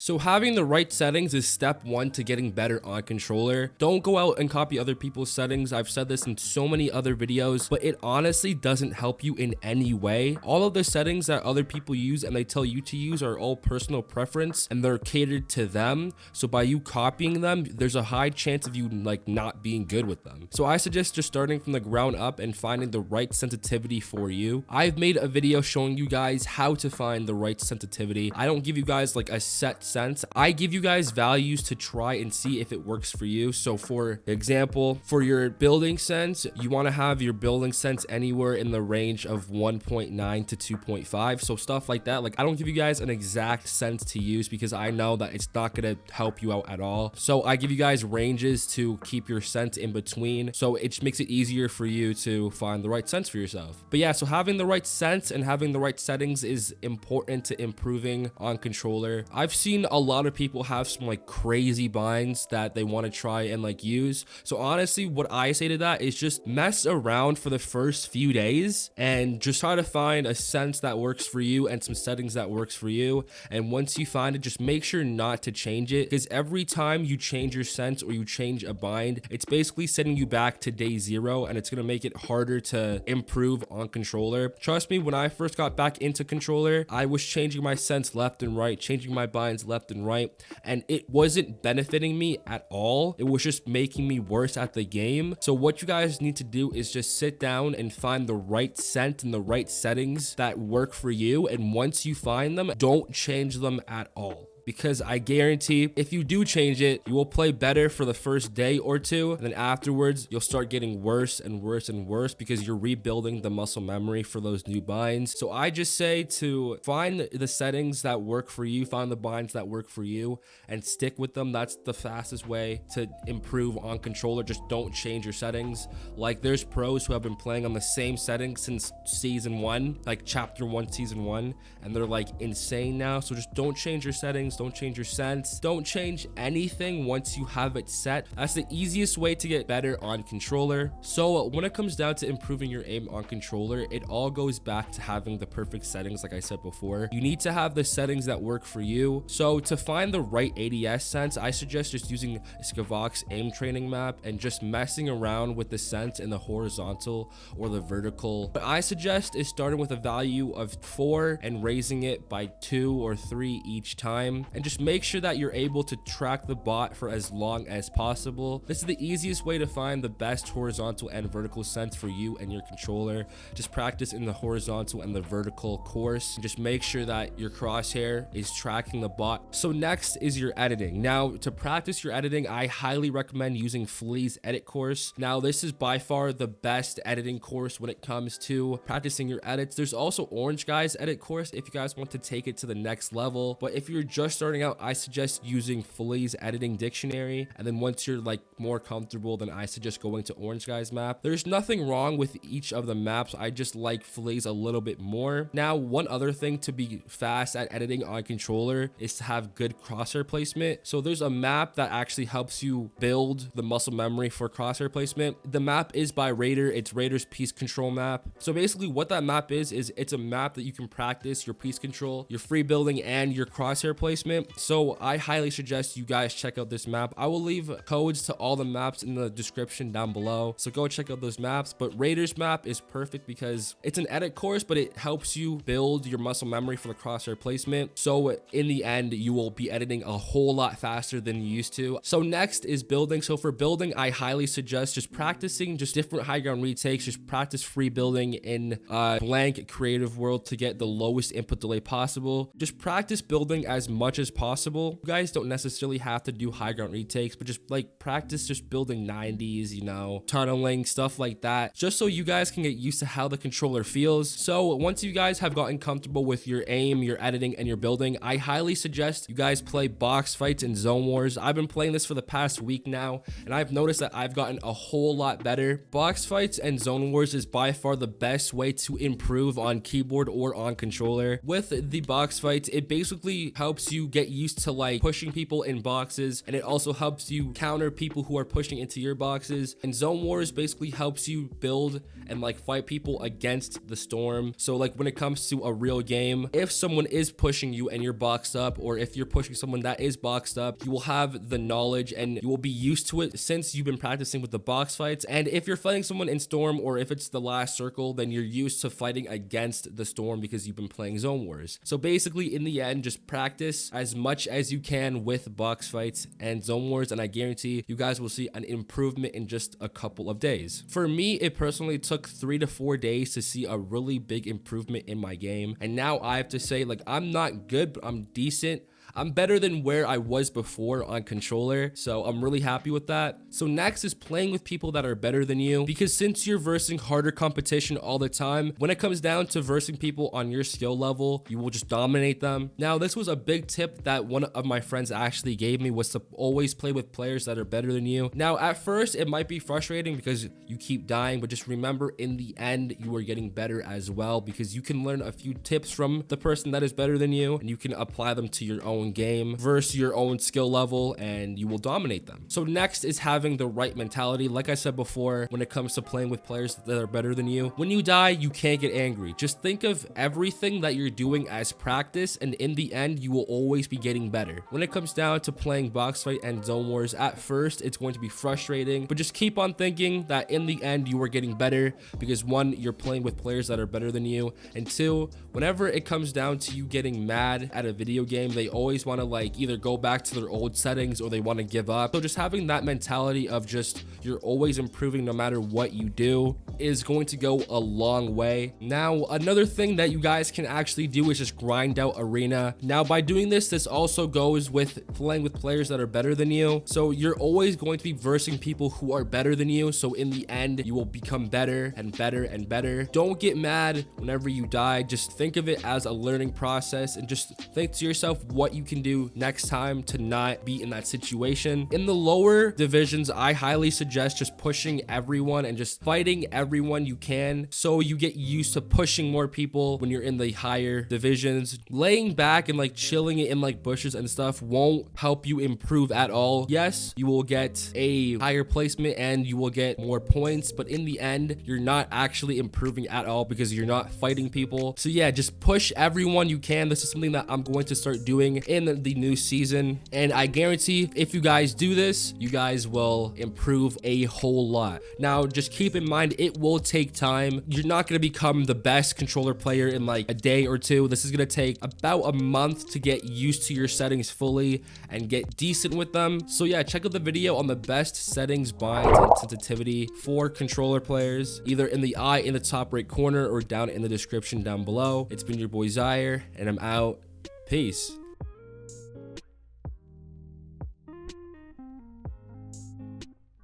So having the right settings is step one to getting better on controller. Don't go out and copy other people's settings. I've said this in so many other videos, but it honestly doesn't help you in any way. All of the settings that other people use and they tell you to use are all personal preference and they're catered to them. So by you copying them, there's a high chance of you like not being good with them. So I suggest just starting from the ground up and finding the right sensitivity for you. I've made a video showing you guys how to find the right sensitivity. I don't give you guys like a set sense. I give you guys values to try and see if it works for you. So for example, for your building sense, you want to have your building sense anywhere in the range of 1.9 to 2.5. So stuff like that. Like I don't give you guys an exact sense to use because I know that it's not going to help you out at all. So I give you guys ranges to keep your sense in between. So it just makes it easier for you to find the right sense for yourself. But yeah, so having the right sense and having the right settings is important to improving on controller. I've seen a lot of people have some like crazy binds that they want to try and like use. So honestly, what I say to that is just mess around for the first few days and just try to find a sense that works for you and some settings that works for you. And once you find it, just make sure not to change it, because every time you change your sense or you change a bind, it's basically setting you back to day zero and it's going to make it harder to improve on controller. Trust me, when I first got back into controller, I was changing my sense left and right, changing my binds left and right, and it wasn't benefiting me at all. It was just making me worse at the game. So what you guys need to do is just sit down and find the right scent and the right settings that work for you, and once you find them, don't change them at all. Because I guarantee if you do change it, you will play better for the first day or two. And then afterwards, you'll start getting worse and worse and worse because you're rebuilding the muscle memory for those new binds. So I just say to find the settings that work for you, find the binds that work for you and stick with them. That's the fastest way to improve on controller. Just don't change your settings. Like there's pros who have been playing on the same settings since season 1, like chapter 1, season 1, and they're like insane now. So just don't change your settings. Don't change your sense. Don't change anything once you have it set. That's the easiest way to get better on controller. So when it comes down to improving your aim on controller, it all goes back to having the perfect settings. Like I said before, you need to have the settings that work for you. So to find the right ADS sense, I suggest just using Skaavoks Aim Training Map and just messing around with the sense in the horizontal or the vertical. What I suggest is starting with a value of 4 and raising it by 2 or 3 each time. And just make sure that you're able to track the bot for as long as possible. This is the easiest way to find the best horizontal and vertical sense for you and your controller. Just practice in the horizontal and the vertical course. And just make sure that your crosshair is tracking the bot. So next is your editing. Now to practice your editing, I highly recommend using Fleas edit course. Now this is by far the best editing course when it comes to practicing your edits. There's also Orange Guy's edit course if you guys want to take it to the next level. But if you're just starting out, I suggest using Fleas editing dictionary, and then once you're like more comfortable, then I suggest going to Orange Guy's map. There's nothing wrong with each of the maps. I just like Fleas a little bit more. Now one other thing to be fast at editing on controller is to have good crosshair placement. So there's a map that actually helps you build the muscle memory for crosshair placement. The map is by Raider. It's Raider's piece control map. So basically what that map is it's a map that you can practice your piece control, your free building, and your crosshair placement. So I highly suggest you guys check out this map. I will leave codes to all the maps in the description down below, so go check out those maps. But Raider's map is perfect because it's an edit course, but it helps you build your muscle memory for the crosshair placement. So in the end, you will be editing a whole lot faster than you used to. So next is building. So for building, I highly suggest just practicing just different high ground retakes. Just practice free building in blank creative world to get the lowest input delay possible. Just practice building as much as possible. You guys don't necessarily have to do high ground retakes, but just like practice just building 90s, you know, tunneling, stuff like that, just so you guys can get used to how the controller feels. So once you guys have gotten comfortable with your aim, your editing, and your building, I highly suggest you guys play Boxfight and Zonewars. I've been playing this for the past week now, and I've noticed that I've gotten a whole lot better. Boxfights and Zonewars is by far the best way to improve on keyboard or on controller. With the Boxfights, it basically helps you you get used to like pushing people in boxes, and it also helps you counter people who are pushing into your boxes. And Zone Wars basically helps you build and like fight people against the storm. So like when it comes to a real game, if someone is pushing you and you're boxed up, or if you're pushing someone that is boxed up, you will have the knowledge and you will be used to it since you've been practicing with the box fights. And if you're fighting someone in storm, or if it's the last circle, then you're used to fighting against the storm because you've been playing Zone Wars. So basically in the end, just practice as much as you can with box fights and Zone Wars, and I guarantee you guys will see an improvement in just a couple of days. For me, it personally took 3 to 4 days to see a really big improvement in my game, and now I have to say, like, I'm not good, but I'm decent. I'm better than where I was before on controller, so I'm really happy with that. So next is playing with people that are better than you, because since you're versing harder competition all the time, when it comes down to versing people on your skill level, you will just dominate them. Now, this was a big tip that one of my friends actually gave me, was to always play with players that are better than you. Now, at first, it might be frustrating because you keep dying, but just remember, in the end, you are getting better as well, because you can learn a few tips from the person that is better than you, and you can apply them to your own game versus your own skill level, and you will dominate them. So next is having the right mentality. Like I said before, when it comes to playing with players that are better than you, when you die, you can't get angry. Just think of everything that you're doing as practice, and in the end, you will always be getting better. When it comes down to playing Boxfight and Zone Wars, at first, it's going to be frustrating, but just keep on thinking that in the end, you are getting better, because one, you're playing with players that are better than you, and two, whenever it comes down to you getting mad at a video game, they always want to like either go back to their old settings or they want to give up. So just having that mentality of just you're always improving no matter what you do is going to go a long way. Now, another thing that you guys can actually do is just grind out arena. Now, by doing this, this also goes with playing with players that are better than you. So you're always going to be versing people who are better than you. So in the end, you will become better and better and better. Don't get mad whenever you die. Just think of it as a learning process, and just think to yourself what you can do next time to not be in that situation. In the lower divisions, I highly suggest just pushing everyone and just fighting everyone you can, so you get used to pushing more people when you're in the higher divisions. Laying back and like chilling it in like bushes and stuff won't help you improve at all. Yes, you will get a higher placement and you will get more points, but in the end, you're not actually improving at all because you're not fighting people. So yeah, just push everyone you can. This is something that I'm going to start doing in the new season, and I guarantee if you guys do this, you guys will improve a whole lot. Now, just keep in mind, it will take time. You're not going to become the best controller player in like a day or two. This is going to take about a month to get used to your settings fully and get decent with them. So yeah, check out the video on the best settings, binds, and sensitivity for controller players, either in the eye in the top right corner or down in the description down below. It's been your boy Zire, and I'm out. Peace.